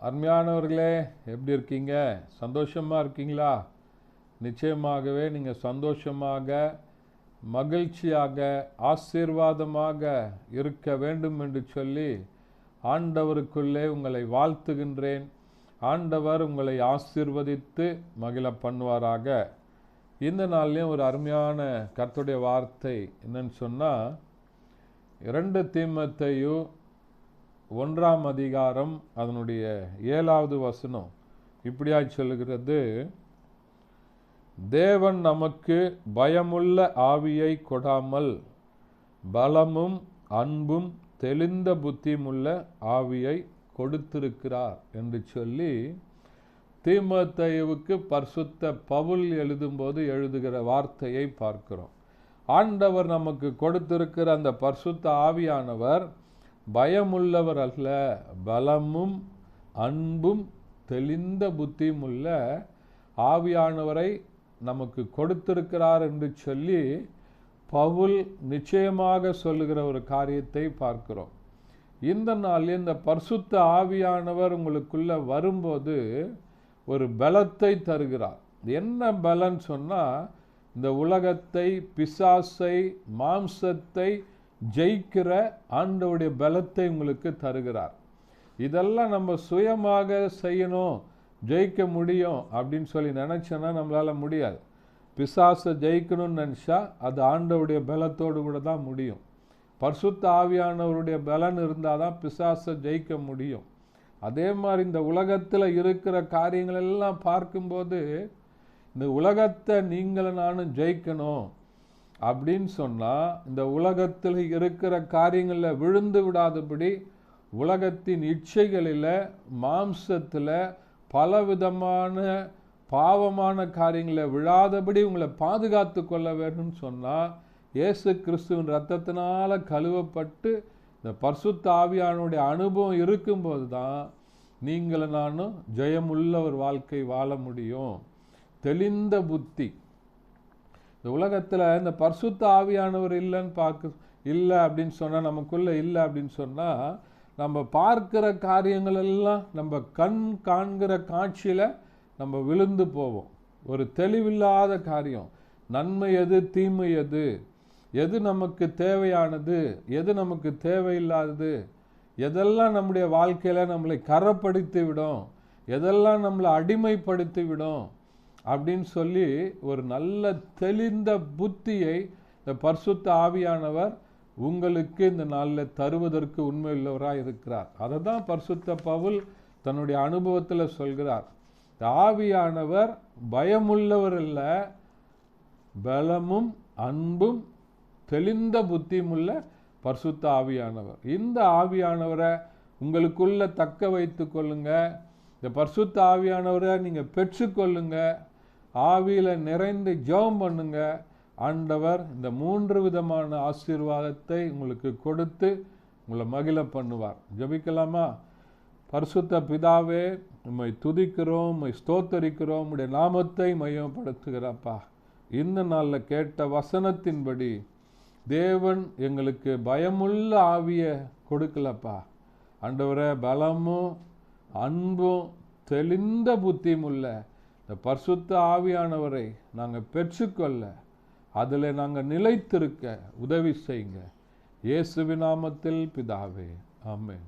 அருமையானவர்களே, எப்படி இருக்கீங்க? சந்தோஷமாக இருக்கீங்களா? நிச்சயமாகவே நீங்கள் சந்தோஷமாக, மகிழ்ச்சியாக, ஆசீர்வாதமாக இருக்க வேண்டும் என்று சொல்லி ஆண்டவருக்குள்ளே உங்களை வாழ்த்துகின்றேன். ஆண்டவர் உங்களை ஆசீர்வதித்து மகிழ பண்ணுவாராக. இந்த நாள்லேயும் ஒரு அருமையான கர்த்தருடைய வார்த்தை என்னன்னு சொன்னால், 2 தீமோத்தேயு 1 அதிகாரம் அதனுடைய 7வது வசனம் இப்படியாய் சொல்லுகிறது: தேவன் நமக்கு பயமுள்ள ஆவியை கொடாமல் பலமும் அன்பும் தெளிந்த புத்தியுமுள்ள ஆவியை கொடுத்திருக்கிறார் என்று சொல்லி தீமோத்தேயுவுக்கு பரிசுத்த பவுல் எழுதும்போது எழுதுகிற வார்த்தையை பார்க்கிறோம். ஆண்டவர் நமக்கு கொடுத்திருக்கிற அந்த பரிசுத்த ஆவியானவர் பயமுள்ளவர் அல்ல, பலமும் அன்பும் தெளிந்த புத்தியும் உள்ள ஆவியானவரை நமக்கு கொடுத்திருக்கிறார் என்று சொல்லி பவுல் நிச்சயமாக சொல்லுகிற ஒரு காரியத்தை பார்க்கிறோம். இந்த நாளில் இந்த பரிசுத்த ஆவியானவர் உங்களுக்குள்ள வரும்போது ஒரு பலத்தை தருகிறார். என்ன பலன் சொன்னால், இந்த உலகத்தை, பிசாசை, மாம்சத்தை ஜெயிக்கிற ஆண்டவருடைய பலத்தை உங்களுக்கு தருகிறார். இதெல்லாம் நம்ம சுயமாக செய்யணும், ஜெயிக்க முடியும் அப்படின்னு சொல்லி நினச்சோன்னா நம்மளால் முடியாது. பிசாசை ஜெயிக்கணும்னு நினச்சா அது ஆண்டவருடைய பலத்தோடு கூட தான் முடியும். பரிசுத்த ஆவியானவருடைய பலன் இருந்தால் தான் பிசாசை ஜெயிக்க முடியும். அதே மாதிரி இந்த உலகத்தில் இருக்கிற காரியங்கள் எல்லாம் பார்க்கும்போது, இந்த உலகத்தை நீங்களும் நானும் ஜெயிக்கணும் அப்படின்னு சொன்னால், இந்த உலகத்தில் இருக்கிற காரியங்களில் விழுந்து விடாதபடி, உலகத்தின் இச்சைகளில், மாம்சத்தில், பலவிதமான பாவமான காரியங்களை விழாதபடி உங்களை பாதுகாத்து கொள்ள வேண்டும்னு சொன்னால், இயேசு கிறிஸ்துவின் இரத்தத்தினால் கழுவப்பட்டு இந்த பரிசுத்த ஆவியானுடைய அனுபவம் இருக்கும்போது தான் நீங்களும் நானும் ஜெயமுள்ள ஒரு வாழ்க்கை வாழ முடியும். தெளிந்த புத்தி. இந்த உலகத்தில் இந்த பரிசுத்த ஆவியானவர் இல்லை அப்படின்னு சொன்னால், நமக்குள்ளே இல்லை அப்படின்னு சொன்னால், நம்ம பார்க்கிற காரியங்கள் எல்லாம் நம்ம கண் காண்கிற காட்சியில் நம்ம விழுந்து போவோம். ஒரு தெளிவில்லாத காரியம், நன்மை எது, தீமை எது, எது நமக்கு தேவையானது, எது நமக்கு தேவையில்லாதது, எதெல்லாம் நம்முடைய வாழ்க்கையில் நம்மளை கரப்படுத்தி விடும், எதெல்லாம் நம்மளை அடிமைப்படுத்தி விடும் அப்படின்னு சொல்லி ஒரு நல்ல தெளிந்த புத்தியை இந்த பரிசுத்த ஆவியானவர் உங்களுக்கு இந்த நாளில் தருவதற்கு உண்மையுள்ளவராக இருக்கிறார். அதை தான் பரிசுத்த பவுல் தன்னுடைய அனுபவத்தில் சொல்கிறார். ஆவியானவர் பயமுள்ளவர் அல்ல, பலமும் அன்பும் தெளிந்த புத்தியும் உள்ள பரிசுத்த ஆவியானவர். இந்த ஆவியானவரை உங்களுக்குள்ள தக்க வைத்து கொள்ளுங்க. இந்த பரிசுத்த ஆவியானவரை நீங்கள் பெற்றுக்கொள்ளுங்க. ஆவியில் நிறைந்து ஜெபம் பண்ணுங்க. ஆண்டவர் இந்த 3 விதமான ஆசீர்வாதத்தை உங்களுக்கு கொடுத்து உங்களை மகிழ பண்ணுவார். ஜெபிக்கலாமா? பரிசுத்த பிதாவே, உம்மை துதிக்கிறோம், உம்மை ஸ்தோத்தரிக்கிறோம், உம்முடைய நாமத்தை மையப்படுத்துகிறப்பா. இந்த நாளில் கேட்ட வசனத்தின்படி தேவன் எங்களுக்கு பயமுள்ள ஆவியை கொடுக்கலப்பா. ஆண்டவரே, பலமும் அன்பும் தெளிந்த புத்தியும் உள்ள இந்த பரிசுத்த ஆவியானவரை நாங்கள் பெற்றுக்கொள்ள, அதில் நாங்கள் நிலைத்திருக்க உதவி செய்யுங்க. இயேசுவின் நாமத்தில் பிதாவே, ஆமென்.